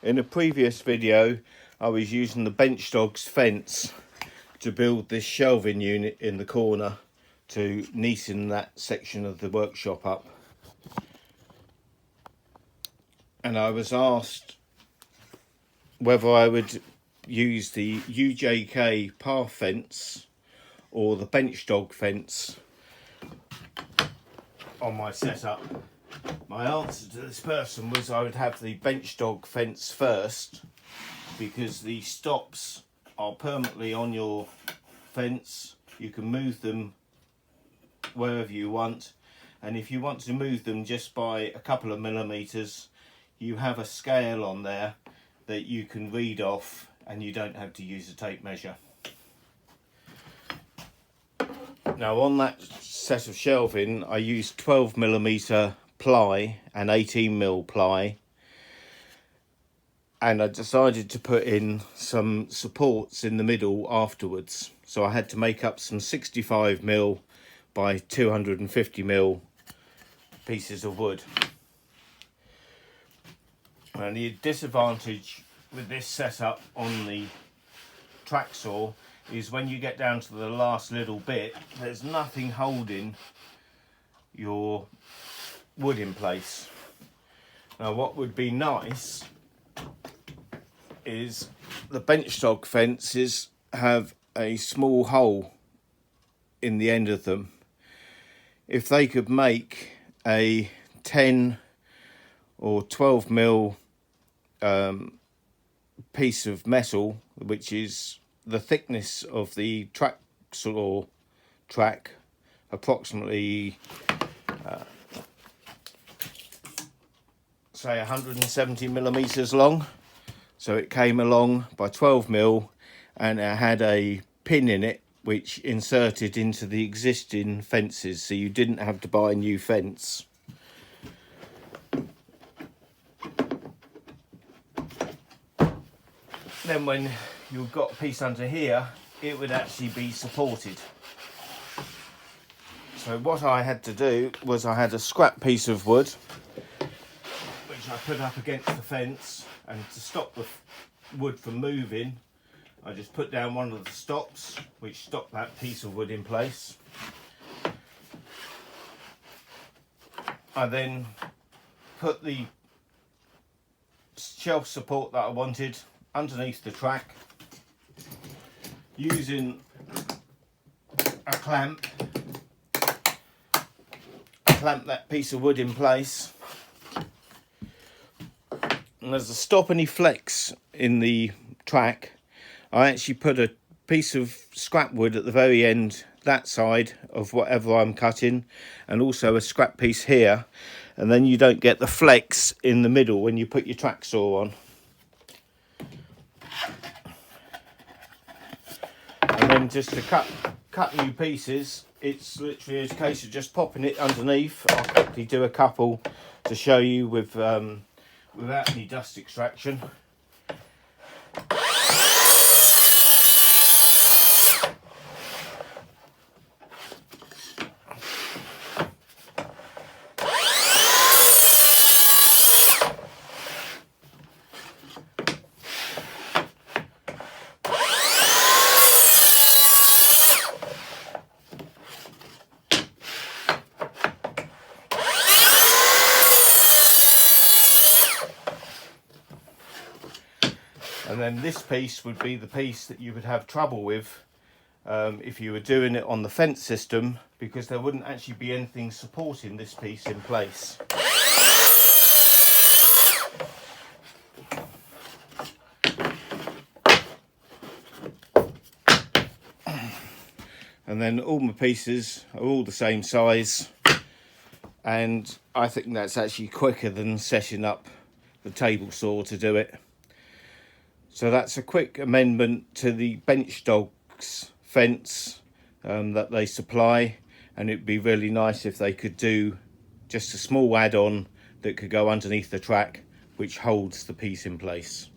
In a previous video I was using the Benchdogs fence to build this shelving unit in the corner to neaten that section of the workshop up, and I was asked whether I would use the UJK path fence or the Benchdog fence on my setup. My answer to this person was I would have the Benchdog fence first, because the stops are permanently on your fence. You can move them wherever you want, and if you want to move them just by a couple of millimeters, you have a scale on there that you can read off and you don't have to use a tape measure. Now on that set of shelving I used 12mm ply and 18mm ply, and I decided to put in some supports in the middle afterwards, so I had to make up some 65mm by 250mm pieces of wood. And the disadvantage with this setup on the track saw is when you get down to the last little bit, there's nothing holding your wood in place. Now what would be nice is the Benchdog fences have a small hole in the end of them. If they could make a 10 or 12mm piece of metal, which is the thickness of the track saw track, approximately say 170mm long, so it came along by 12mm and it had a pin in it which inserted into the existing fences, so you didn't have to buy a new fence. Then when you've got a piece under here, it would actually be supported. So what I had to do was I had a scrap piece of wood which I put up against the fence, and to stop the wood from moving I just put down one of the stops which stopped that piece of wood in place. I then put the shelf support that I wanted underneath the track using a clamp. Clamp that piece of wood in place, and as to stop any flex in the track, I actually put a piece of scrap wood at the very end, that side of whatever I'm cutting, and also a scrap piece here, and then you don't get the flex in the middle when you put your track saw on. And then just to cut new pieces, it's literally a case of just popping it underneath. I'll quickly do a couple to show you with without any dust extraction. And then this piece would be the piece that you would have trouble with if you were doing it on the fence system, because there wouldn't actually be anything supporting this piece in place. And then all my pieces are all the same size, and I think that's actually quicker than setting up the table saw to do it. So that's a quick amendment to the Benchdogs fence that they supply, and it'd be really nice if they could do just a small add-on that could go underneath the track which holds the piece in place.